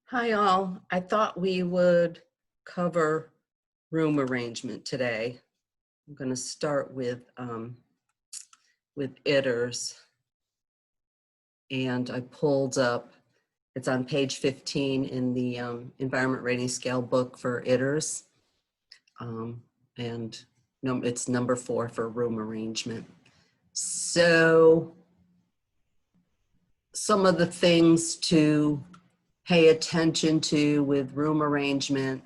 Hi all. I thought we would cover room arrangement today. I'm going to start with ITERS, and I pulled up. It's on page 15 in the Environment Rating Scale book for ITERS, and it's number 4 for room arrangement. So some of the things to pay attention to with room arrangement.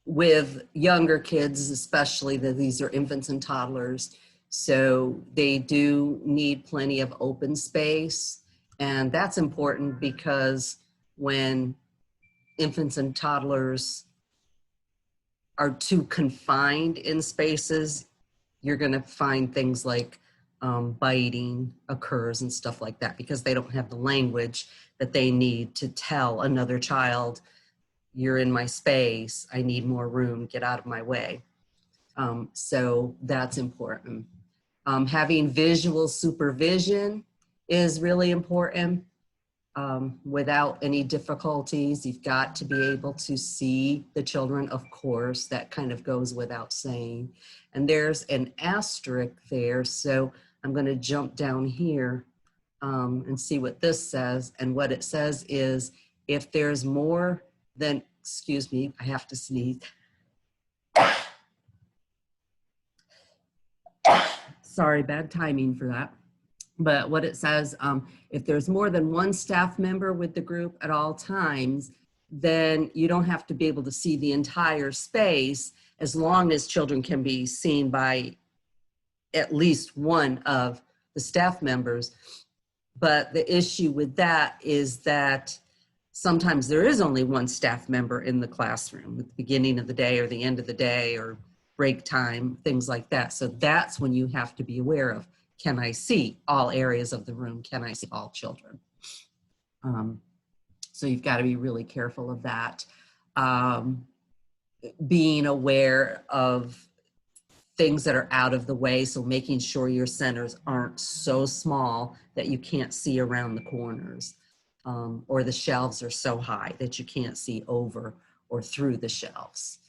With younger kids, especially that these are infants and toddlers, so they do need plenty of open space. And that's important because when infants and toddlers are too confined in spaces, you're going to find things like biting occurs and stuff like that, because they don't have the language that they need to tell another child, you're in my space, I need more room, get out of my way. So that's important. Having visual supervision is really important. Without any difficulties, you've got to be able to see the children, of course, that kind of goes without saying. And there's an asterisk there, so I'm going to jump down here and see what this says. And what it says is, if there's more than, excuse me, I have to sneeze. Sorry, bad timing for that. But what it says, if there's more than one staff member with the group at all times, then you don't have to be able to see the entire space, as long as children can be seen by at least one of the staff members. But the issue with that is that sometimes there is only one staff member in the classroom at the beginning of the day or the end of the day or break time, things like that. So that's when you have to be aware of, can I see all areas of the room? Can I see all children? So you've got to be really careful of that. Being aware of things that are out of the way, so making sure your centers aren't so small that you can't see around the corners, or the shelves are so high that you can't see over or through the shelves.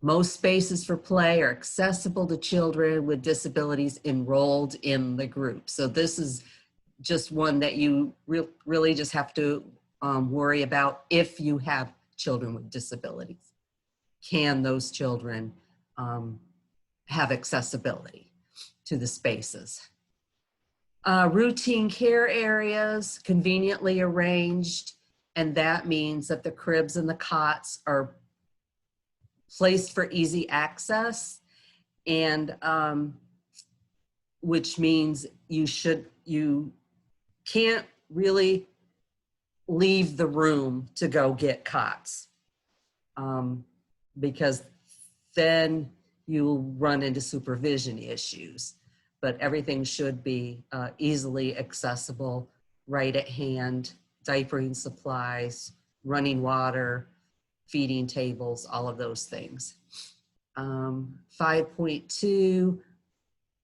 Most spaces for play are accessible to children with disabilities enrolled in the group. So this is just one that you really just have to worry about if you have children with disabilities. Can those children have accessibility to the spaces? Routine care areas, conveniently arranged, and that means that the cribs and the cots are placed for easy access, and which means you can't really leave the room to go get cots, because then you'll run into supervision issues. But everything should be easily accessible, right at hand, diapering supplies, running water, feeding tables, all of those things. 5.2,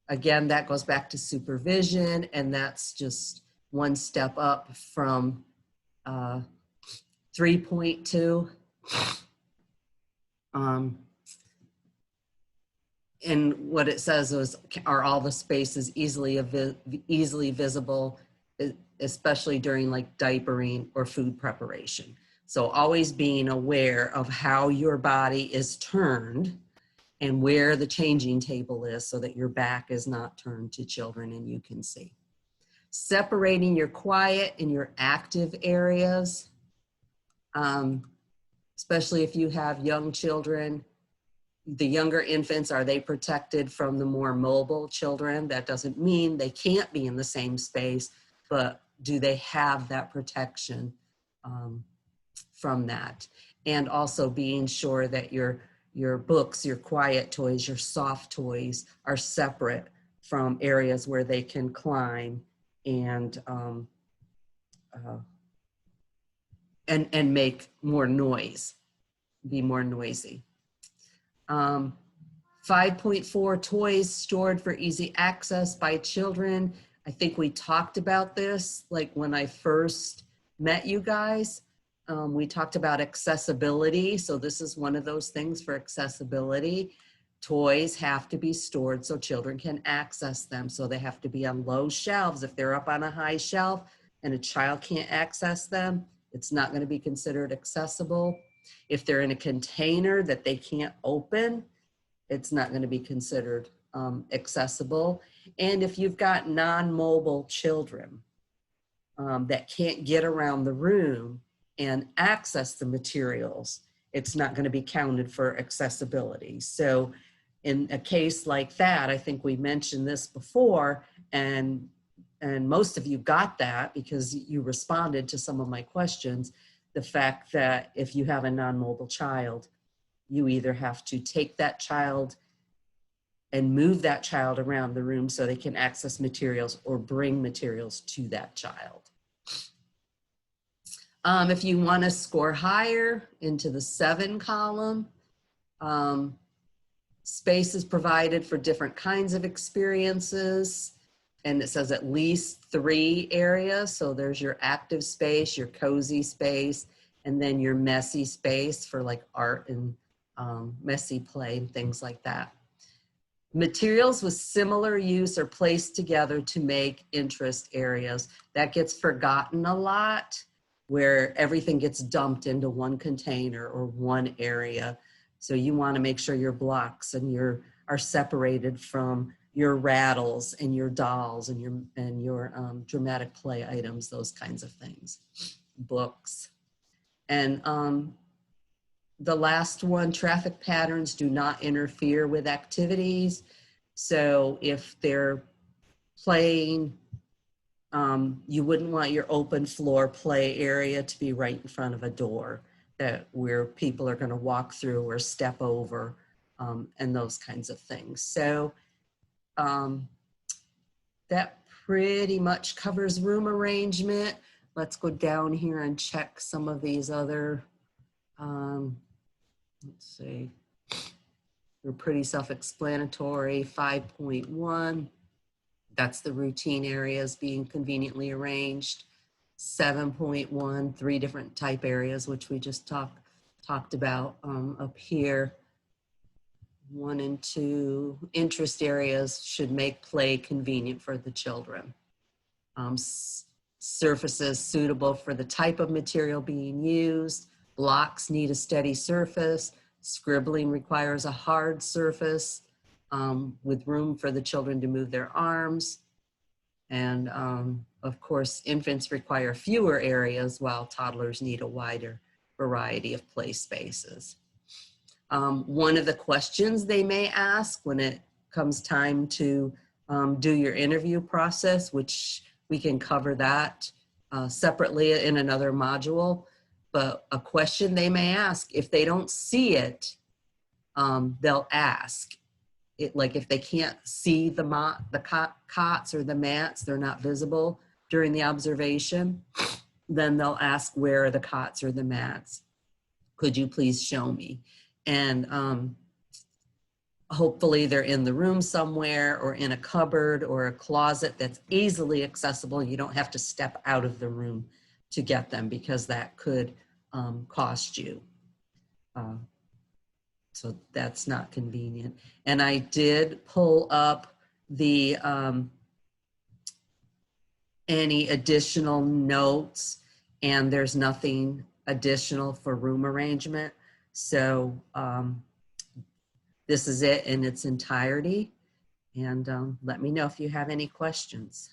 again, that goes back to supervision, and that's just one step up from 3.2. And what it says is, are all the spaces easily visible, especially during like diapering or food preparation. So always being aware of how your body is turned and where the changing table is, so that your back is not turned to children and you can see. Separating your quiet and your active areas, especially if you have young children. The younger infants, are they protected from the more mobile children? That doesn't mean they can't be in the same space, but do they have that protection from that? And also being sure that your books, your quiet toys, your soft toys are separate from areas where they can climb and make more noise, be more noisy. 5.4, toys stored for easy access by children. I think we talked about this like when I first met you guys. We talked about accessibility. So this is one of those things for accessibility. Toys have to be stored so children can access them. So they have to be on low shelves. If they're up on a high shelf and a child can't access them, it's not going to be considered accessible. If they're in a container that they can't open, it's not going to be considered accessible. And if you've got non-mobile children that can't get around the room and access the materials, it's not going to be counted for accessibility. So in a case like that, I think we mentioned this before, and most of you got that because you responded to some of my questions, the fact that if you have a non-mobile child, you either have to take that child and move that child around the room so they can access materials or bring materials to that child. If you want to score higher into the 7 column, space is provided for different kinds of experiences. And it says at least 3 areas. So there's your active space, your cozy space, and then your messy space for like art and messy play and things like that. Materials with similar use are placed together to make interest areas. That gets forgotten a lot, where everything gets dumped into one container or one area. So you want to make sure your blocks and are separated from your rattles and your dolls and your dramatic play items, those kinds of things, books. And the last one, traffic patterns do not interfere with activities. So if they're playing, you wouldn't want your open floor play area to be right in front of a door where people are going to walk through or step over and those kinds of things. So that pretty much covers room arrangement. Let's go down here and check some of these other, let's see, they're pretty self-explanatory. 5.1, that's the routine areas being conveniently arranged. 7.1, 3 different type areas, which we just talked about up here. 1 and 2, interest areas should make play convenient for the children. Surfaces suitable for the type of material being used. Blocks need a steady surface. Scribbling requires a hard surface with room for the children to move their arms. And of course, infants require fewer areas while toddlers need a wider variety of play spaces. One of the questions they may ask when it comes time to do your interview process, which we can cover that separately in another module, but a question they may ask, if they don't see it, they'll ask. Like if they can't see the cots or the mats, they're not visible during the observation, then they'll ask, where are the cots or the mats? Could you please show me? And hopefully they're in the room somewhere or in a cupboard or a closet that's easily accessible. You don't have to step out of the room to get them because that could cost you. So that's not convenient. And I did pull up the any additional notes, and there's nothing additional for room arrangement. So this is it in its entirety. And let me know if you have any questions.